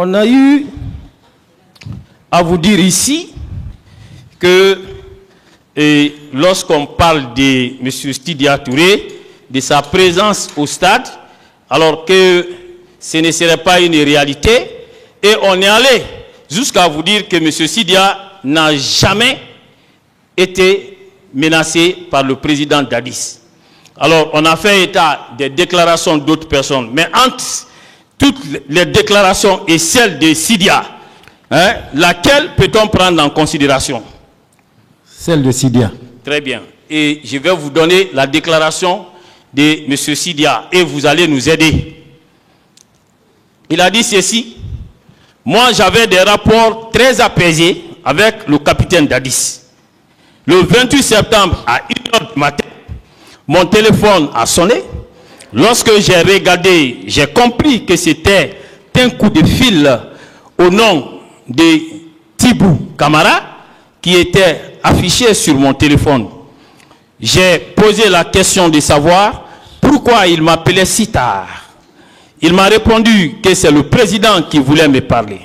On a eu à vous dire ici que lorsqu'on parle de M. Sidya Touré, de sa présence au stade, alors que ce ne serait pas une réalité, et on est allé jusqu'à vous dire que M. Sidya n'a jamais été menacé par le président Dadis. Alors, on a fait état des déclarations d'autres personnes, mais entre toutes les déclarations et celles de Sidya, hein, laquelle peut-on prendre en considération? Celle de Sidya. Très bien. Et je vais vous donner la déclaration de M. Sidya et vous allez nous aider. Il a dit ceci: moi, j'avais des rapports très apaisés avec le capitaine Dadis. Le 28 septembre à 1h du matin, mon téléphone a sonné. Lorsque j'ai regardé, j'ai compris que c'était un coup de fil au nom de Tibou Camara qui était affiché sur mon téléphone. J'ai posé la question de savoir pourquoi il m'appelait si tard. Il m'a répondu que c'est le président qui voulait me parler.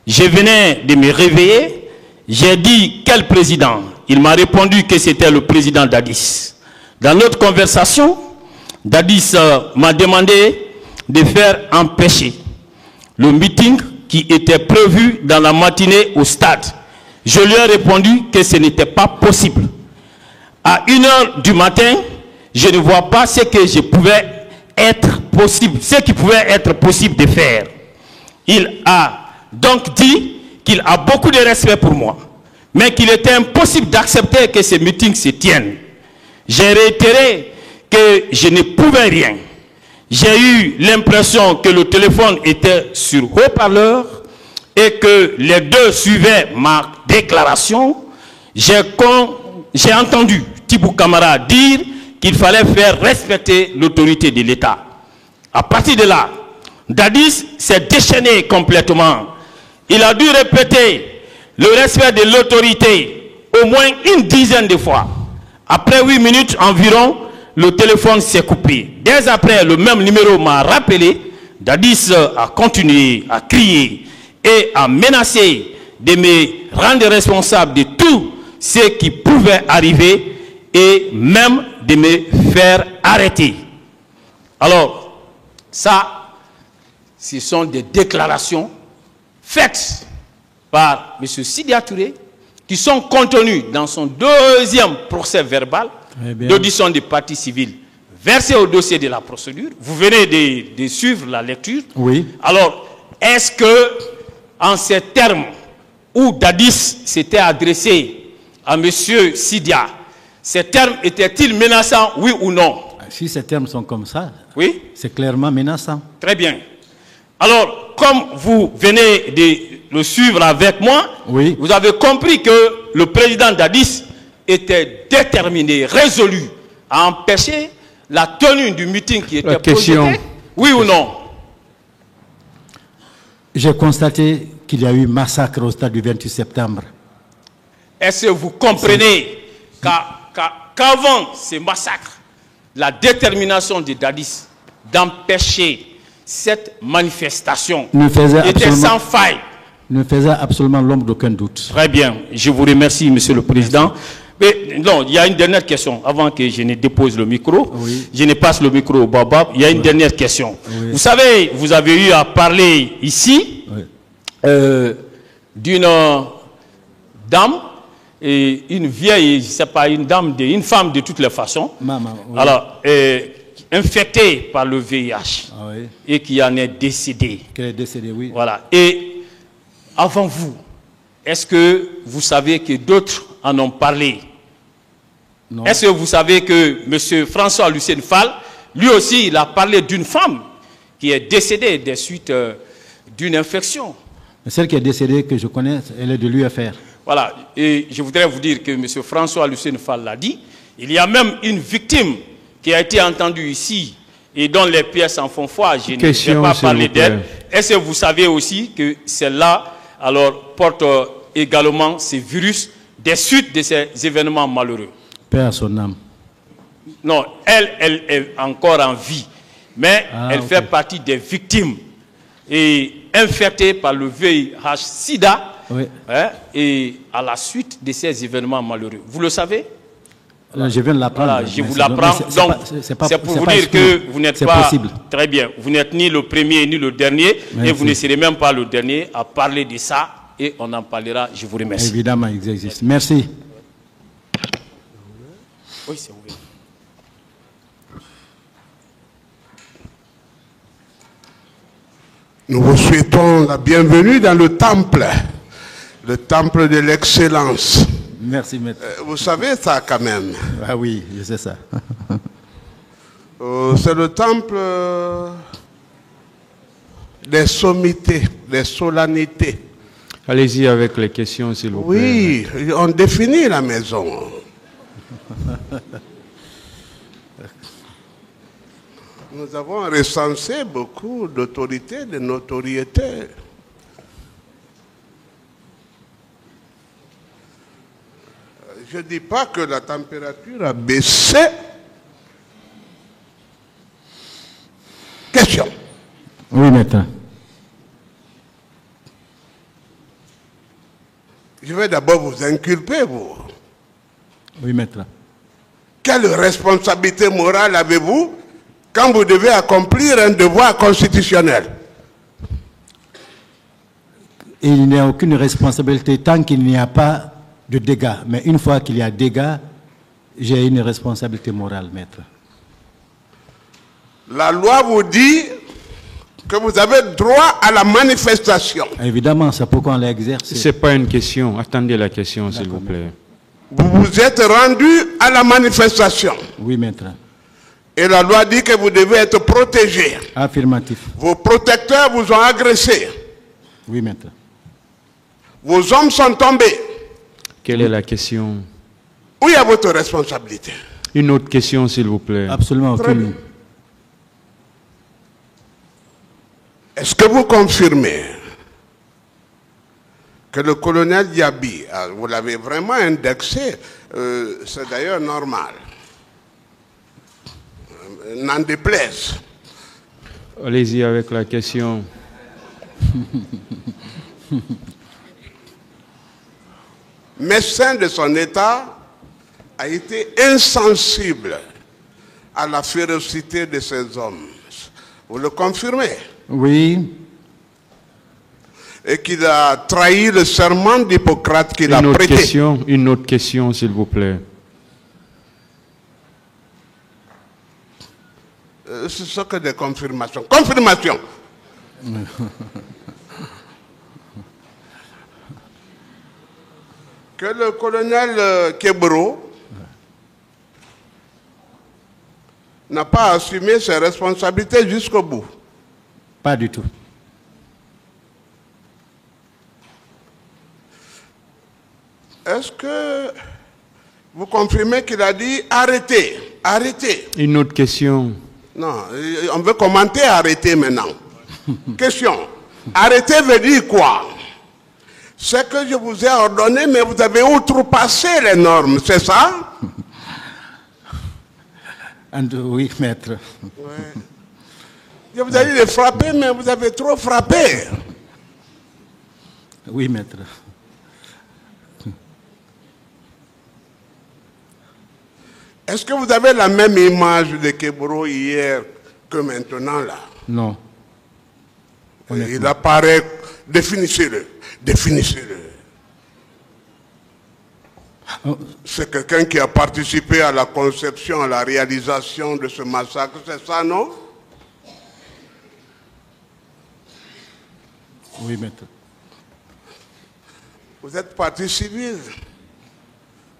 Je venais de me réveiller. J'ai dit quel président? Il m'a répondu que c'était le président Dadis. Dans notre conversation, Dadis m'a demandé de faire empêcher le meeting qui était prévu dans la matinée au stade. Je lui ai répondu que ce n'était pas possible. À 1h du matin, je ne vois pas ce que je pouvais être possible, ce qui pouvait être possible de faire. Il a donc dit qu'il a beaucoup de respect pour moi, mais qu'il était impossible d'accepter que ces meetings se tiennent. J'ai réitéré que je ne pouvais rien. J'ai eu l'impression que le téléphone était sur haut-parleur et que les deux suivaient ma déclaration. J'ai entendu Tibou Camara dire qu'il fallait faire respecter l'autorité de l'État. À partir de là, Dadis s'est déchaîné complètement. Il a dû répéter le respect de l'autorité au moins une dizaine de fois. Après 8 minutes environ, le téléphone s'est coupé. Dès après, le même numéro m'a rappelé. Dadis a continué à crier et à menacer de me rendre responsable de tout ce qui pouvait arriver et même de me faire arrêter. Alors, ça, ce sont des déclarations faites par M. Sidya Touré qui sont contenues dans son deuxième procès verbal d'audition des parties civiles versé au dossier de la procédure. Vous venez de suivre la lecture. Oui. Alors, est-ce que, en ces termes où Dadis s'était adressé à M. Sidya, ces termes étaient-ils menaçants, oui ou non? Si ces termes sont comme ça, oui, c'est clairement menaçant. Très bien. Alors, comme vous venez de le suivre avec moi, oui, vous avez compris que le président Dadis était déterminé, résolu à empêcher la tenue du meeting qui était projeté. Oui ou non? J'ai constaté qu'il y a eu massacre au stade du 28 septembre. Est-ce que vous comprenez qu'avant ce massacre, la détermination de Dadis d'empêcher cette manifestation était sans faille? Ne faisait absolument l'ombre d'aucun doute. Très bien. Je vous remercie, Monsieur le Président. Mais non, il y a une dernière question avant que je ne dépose le micro. Oui. Je ne passe le micro au Babab. Il y a une dernière question. Oui. Vous savez, vous avez eu à parler ici d'une dame, et une vieille, je ne sais pas, une femme de toutes les façons. Maman, oui. Alors, infectée par le VIH et qui en est décédée. Qui est décédée, oui. Voilà. Et avant vous, est-ce que vous savez que d'autres en ont parlé? Est-ce que vous savez que M. François-Lucien Fall, lui aussi, il a parlé d'une femme qui est décédée des suites d'une infection? Celle qui est décédée, que je connais, elle est de l'UFR. Voilà. Et je voudrais vous dire que M. François-Lucien Fall l'a dit. Il y a même une victime qui a été entendue ici et dont les pièces en font foi. Je ne vais pas parler d'elle. Est-ce que vous savez aussi que celle-là, alors, porte également ces virus des suites de ces événements malheureux? Paix à son âme. Non, elle est encore en vie, mais elle fait partie des victimes et infectés par le VIH-Sida, Oui. hein, et à la suite de ces événements malheureux. Vous le savez? Je viens de l'apprendre. Voilà, je vous l'apprends. Donc, c'est pour vous dire que vous n'êtes pas possible. Très bien. Vous n'êtes ni le premier ni le dernier. Merci. Et vous ne serez même pas le dernier à parler de ça. Et on en parlera. Je vous remercie. Évidemment, ils existent. Merci. Oui, c'est ouvert. Nous vous souhaitons la bienvenue dans le temple de l'excellence. Merci, maître. Vous savez ça quand même. Ah oui, je sais ça. C'est le temple des sommités, des solennités. Allez-y avec les questions, s'il vous plaît. Oui, on définit la maison. Nous avons recensé beaucoup d'autorités, de notoriétés. Je ne dis pas que la température a baissé. Question. Oui, maître. Je vais d'abord vous inculper, vous. Oui, maître. Quelle responsabilité morale avez-vous quand vous devez accomplir un devoir constitutionnel? Il n'y a aucune responsabilité tant qu'il n'y a pas de dégâts. Mais une fois qu'il y a dégâts, j'ai une responsabilité morale, maître. La loi vous dit que vous avez droit à la manifestation. Évidemment, c'est pourquoi on l'a exercé. Ce n'est pas une question. Attendez la question, s'il vous plaît. Vous vous êtes rendu à la manifestation. Oui, maître. Et la loi dit que vous devez être protégé. Affirmatif. Vos protecteurs vous ont agressé. Oui, maître. Vos hommes sont tombés. Quelle est la question? Où est votre responsabilité? Une autre question, s'il vous plaît. Absolument aucune. Est-ce que vous confirmez que le colonel Diaby, vous l'avez vraiment indexé, c'est d'ailleurs normal, n'en déplaise. Allez-y avec la question. Médecin de son état a été insensible à la férocité de ces hommes. Vous le confirmez? Oui. Et qu'il a trahi le serment d'Hippocrate qu'il a prêté. Une autre question, s'il vous plaît. Ce sont que des confirmations. Confirmation. Que le colonel Kebro n'a pas assumé ses responsabilités jusqu'au bout. Pas du tout. Est-ce que vous confirmez qu'il a dit arrêtez, arrêtez? Une autre question. Non, on veut commenter arrêter maintenant. Question. Arrêter veut dire quoi? C'est que je vous ai ordonné, mais vous avez outrepassé les normes, c'est ça? Oui, maître. Ouais. Je vous ai dit de frapper, mais vous avez trop frappé. Oui, maître. Est-ce que vous avez la même image de Kebro hier que maintenant là? Non. Il apparaît, définissez-le, définissez-le. Oh. C'est quelqu'un qui a participé à la conception, à la réalisation de ce massacre, c'est ça, non? Oui, maître. Vous êtes partie civile.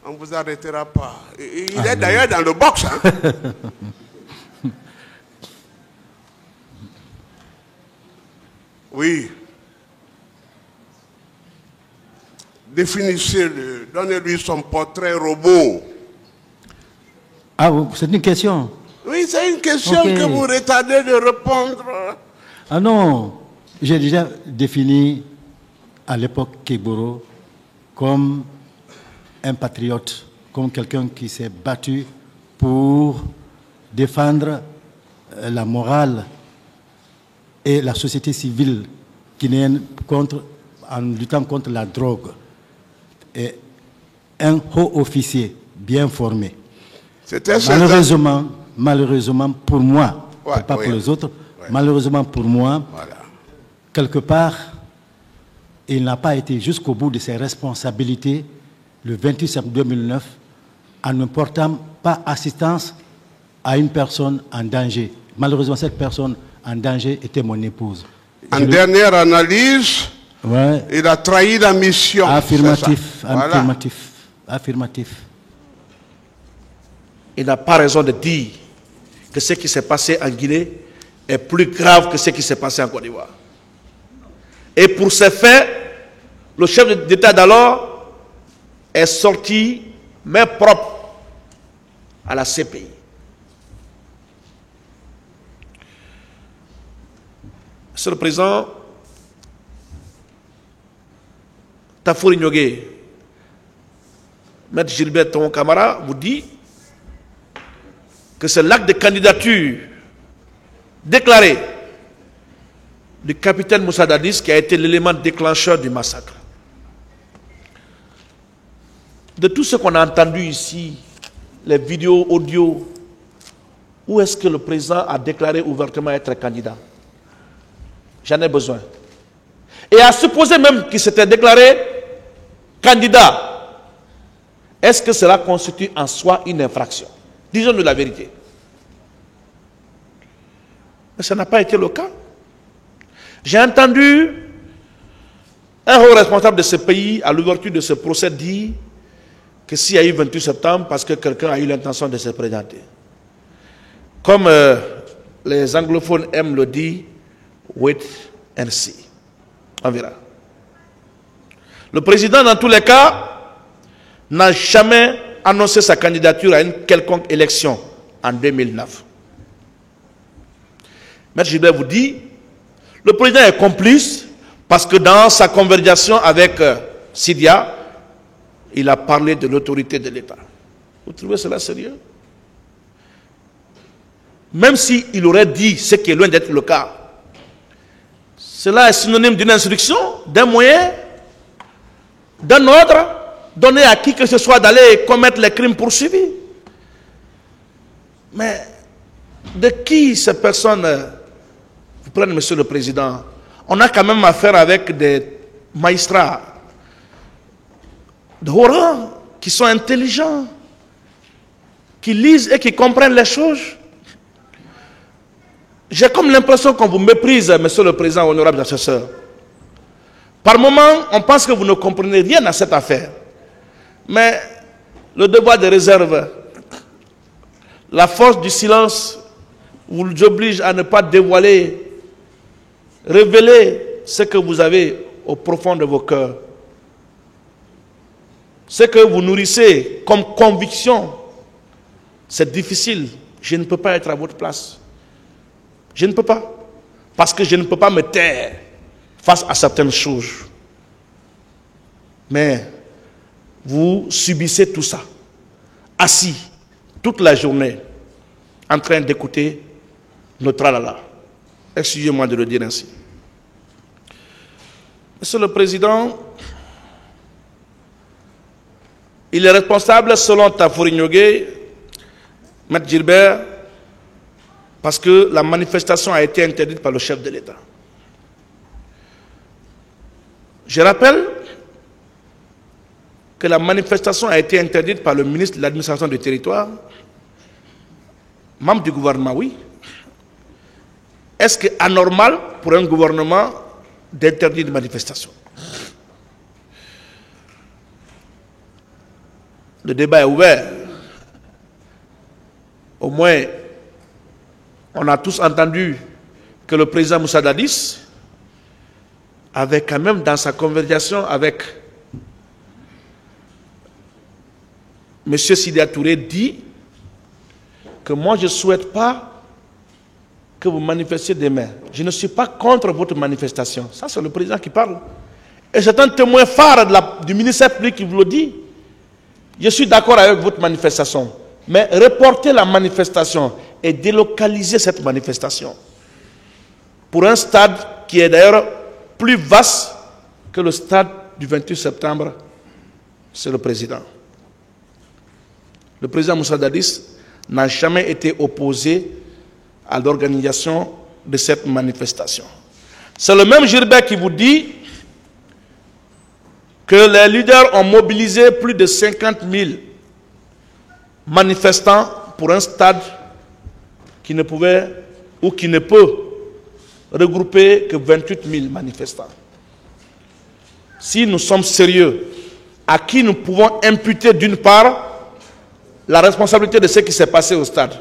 On ne vous arrêtera pas. Il est d'ailleurs dans le box. Hein? Oui. Définissez-le. Donnez-lui son portrait robot. Ah, c'est une question. Oui, c'est une question Okay. que vous retardez de répondre. Ah non, j'ai déjà défini à l'époque Keboro comme un patriote, comme quelqu'un qui s'est battu pour défendre la morale et la société civile guinéenne en luttant contre la drogue. Et un haut officier bien formé. Malheureusement pour moi, pas pour les autres, malheureusement pour moi, quelque part, il n'a pas été jusqu'au bout de ses responsabilités le 28 septembre 2009 en ne portant pas assistance à une personne en danger. Malheureusement, cette personne en danger était mon épouse. En dernière analyse, il a trahi la mission. Affirmatif. Il n'a pas raison de dire que ce qui s'est passé en Guinée est plus grave que ce qui s'est passé en Côte d'Ivoire. Et pour ces faits, le chef d'État d'alors est sorti, main propre, à la CPI. Monsieur le Président, Tafouri Nyogué, Maître Gilbert Tohon Kamara vous dit que c'est l'acte de candidature déclaré du capitaine Moussa Dadis qui a été l'élément déclencheur du massacre. De tout ce qu'on a entendu ici, les vidéos, audio, où est-ce que le président a déclaré ouvertement être candidat? J'en ai besoin. Et à supposer même qu'il s'était déclaré candidat, est-ce que cela constitue en soi une infraction? Disons-nous la vérité. Mais ça n'a pas été le cas. J'ai entendu un haut responsable de ce pays, à l'ouverture de ce procès, dire que s'il y a eu 28 septembre, parce que quelqu'un a eu l'intention de se présenter. Comme les anglophones aiment le dire, wait and see. On verra. Le président, dans tous les cas, n'a jamais annoncé sa candidature à une quelconque élection en 2009. Maître Gilbert vous dit, le président est complice parce que dans sa conversation avec Sidia, il a parlé de l'autorité de l'État. Vous trouvez cela sérieux? Même s'il aurait dit ce qui est loin d'être le cas, cela est synonyme d'une instruction, d'un moyen, d'un ordre donné à qui que ce soit d'aller commettre les crimes poursuivis. Mais de qui ces personnes vous prennent, Monsieur le Président? On a quand même affaire avec des magistrats de haut rang, qui sont intelligents, qui lisent et qui comprennent les choses. J'ai comme l'impression qu'on vous méprise, Monsieur le Président, honorable assesseur. Par moments, on pense que vous ne comprenez rien à cette affaire. Mais le devoir de réserve, la force du silence, vous oblige à ne pas dévoiler, révéler ce que vous avez au profond de vos cœurs. Ce que vous nourrissez comme conviction, c'est difficile. Je ne peux pas être à votre place. Je ne peux pas. Parce que je ne peux pas me taire face à certaines choses. Mais vous subissez tout ça, assis toute la journée, en train d'écouter notre tralala. Excusez-moi de le dire ainsi. Monsieur le Président, il est responsable, selon Tafouri Nyogué, Maître Gilbert, parce que la manifestation a été interdite par le chef de l'État. Je rappelle que la manifestation a été interdite par le ministre de l'administration du territoire, membre du gouvernement, oui. Est-ce que c'est anormal pour un gouvernement d'interdire une manifestation? Le débat est ouvert. Au moins, on a tous entendu que le président Moussa Dadis avait quand même dans sa conversation avec M. Sidia Touré dit que moi je ne souhaite pas que vous manifestiez demain. Je ne suis pas contre votre manifestation. Ça c'est le président qui parle. Et c'est un témoin phare du ministère public qui vous le dit. Je suis d'accord avec votre manifestation. Mais reporter la manifestation et délocaliser cette manifestation. pour un stade qui est d'ailleurs plus vaste que le stade du 28 septembre, c'est le président. Le président Moussa Dadis n'a jamais été opposé à l'organisation de cette manifestation. C'est le même Gilbert qui vous dit que les leaders ont mobilisé plus de 50 000 manifestants pour un stade qui ne pouvait ou qui ne peut regrouper que 28 000 manifestants. Si nous sommes sérieux, à qui nous pouvons imputer d'une part la responsabilité de ce qui s'est passé au stade?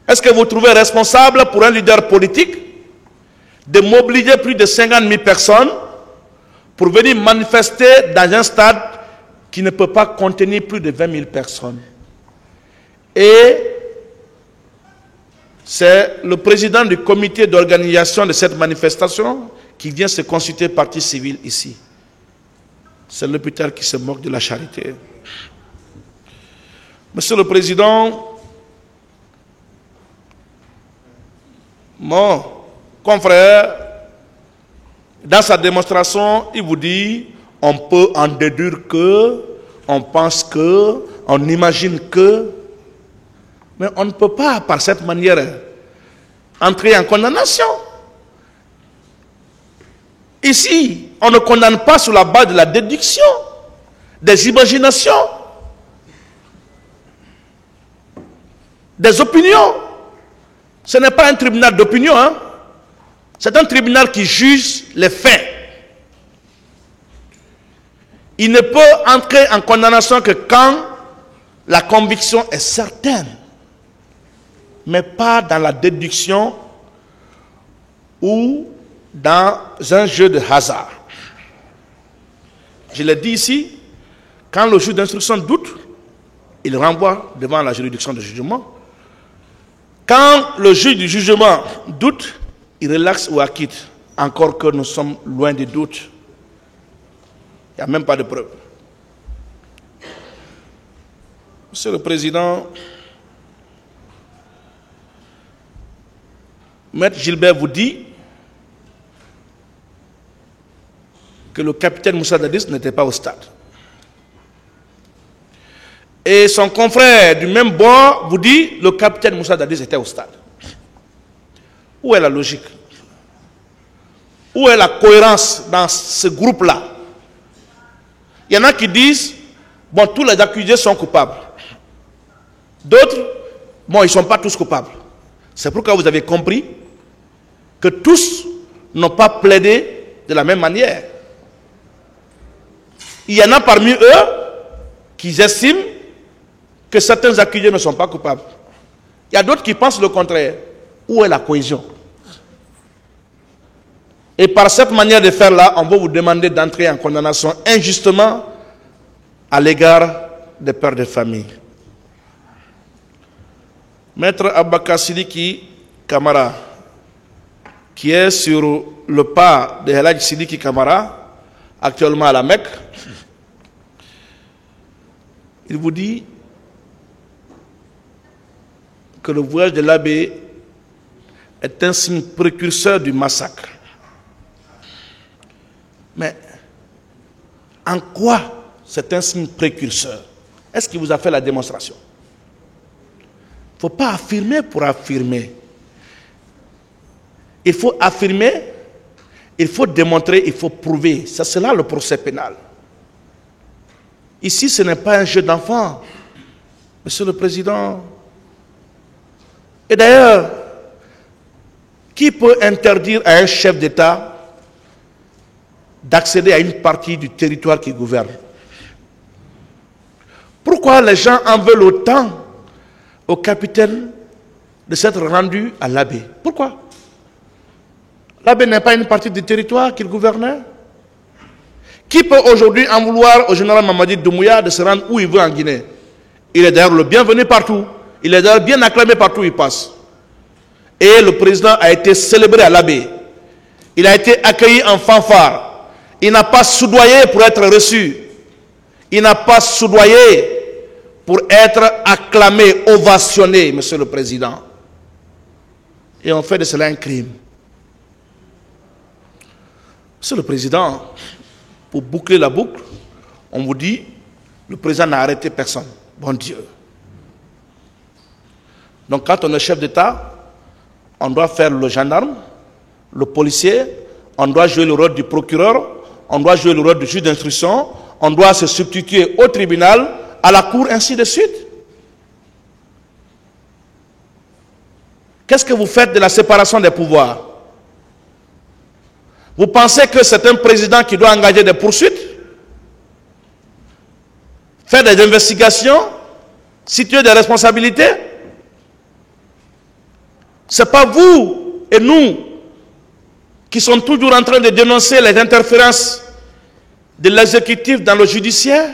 Est-ce que vous trouvez responsable pour un leader politique de mobiliser plus de 50 000 personnes pour venir manifester dans un stade qui ne peut pas contenir plus de 20 000 personnes? Et c'est le président du comité d'organisation de cette manifestation qui vient se consulter partie civile ici. C'est l'hôpital qui se moque de la charité. Monsieur le Président, mon confrère, dans sa démonstration, il vous dit, on peut en déduire que, on pense que, on imagine que, mais on ne peut pas, par cette manière, entrer en condamnation. Ici, on ne condamne pas sur la base de la déduction, des imaginations, des opinions. Ce n'est pas un tribunal d'opinion, hein? C'est un tribunal qui juge les faits. Il ne peut entrer en condamnation que quand la conviction est certaine, mais pas dans la déduction ou dans un jeu de hasard. Je l'ai dit ici, quand le juge d'instruction doute, il renvoie devant la juridiction de jugement. Quand le juge du jugement doute, il relaxe ou acquitte, encore que nous sommes loin des doutes. Il n'y a même pas de preuve. Monsieur le Président, Maître Gilbert vous dit que le capitaine Moussa Dadis n'était pas au stade. Et son confrère du même bord vous dit que le capitaine Moussa Dadis était au stade. Où est la logique? Où est la cohérence dans ce groupe-là? Il y en a qui disent, bon, tous les accusés sont coupables. D'autres, bon, ils ne sont pas tous coupables. C'est pourquoi vous avez compris que tous n'ont pas plaidé de la même manière. Il y en a parmi eux qui estiment que certains accusés ne sont pas coupables. Il y a d'autres qui pensent le contraire. Où est la cohésion? Et par cette manière de faire là, on va vous demander d'entrer en condamnation injustement à l'égard des pères de famille. Maître Abakar Sidiki Kamara, qui est sur le pas de Elhadji Sidiki Kamara, actuellement à la Mecque, il vous dit que le voyage de l'abbé est un signe précurseur du massacre. Mais en quoi c'est un signe précurseur? Est-ce qu'il vous a fait la démonstration? Il ne faut pas affirmer pour affirmer. Il faut affirmer, il faut démontrer, il faut prouver. C'est cela le procès pénal. Ici, ce n'est pas un jeu d'enfant, Monsieur le Président. Et d'ailleurs, qui peut interdire à un chef d'État d'accéder à une partie du territoire qui gouverne? Pourquoi les gens en veulent autant au capitaine de s'être rendu à l'abbé? Pourquoi? L'abbé n'est pas une partie du territoire qu'il gouvernait. Qui peut aujourd'hui en vouloir au général Mamadi Doumbouya de se rendre où il veut en Guinée? Il est d'ailleurs le bienvenu partout. Il est d'ailleurs bien acclamé partout où il passe. Et le président a été célébré à l'abbé. Il a été accueilli en fanfare. Il n'a pas soudoyé pour être reçu. Il n'a pas soudoyé pour être acclamé, ovationné, Monsieur le Président. et on fait de cela un crime. Monsieur le Président, pour boucler la boucle, on vous dit, le président n'a arrêté personne. Bon Dieu. Donc quand on est chef d'État, on doit faire le gendarme, le policier, on doit jouer le rôle du procureur, on doit jouer le rôle du juge d'instruction, on doit se substituer au tribunal, à la cour, ainsi de suite. Qu'est-ce que vous faites de la séparation des pouvoirs? Vous pensez que c'est un président qui doit engager des poursuites, faire des investigations, situer des responsabilités? Ce n'est pas vous et nous qui sommes toujours en train de dénoncer les interférences de l'exécutif dans le judiciaire.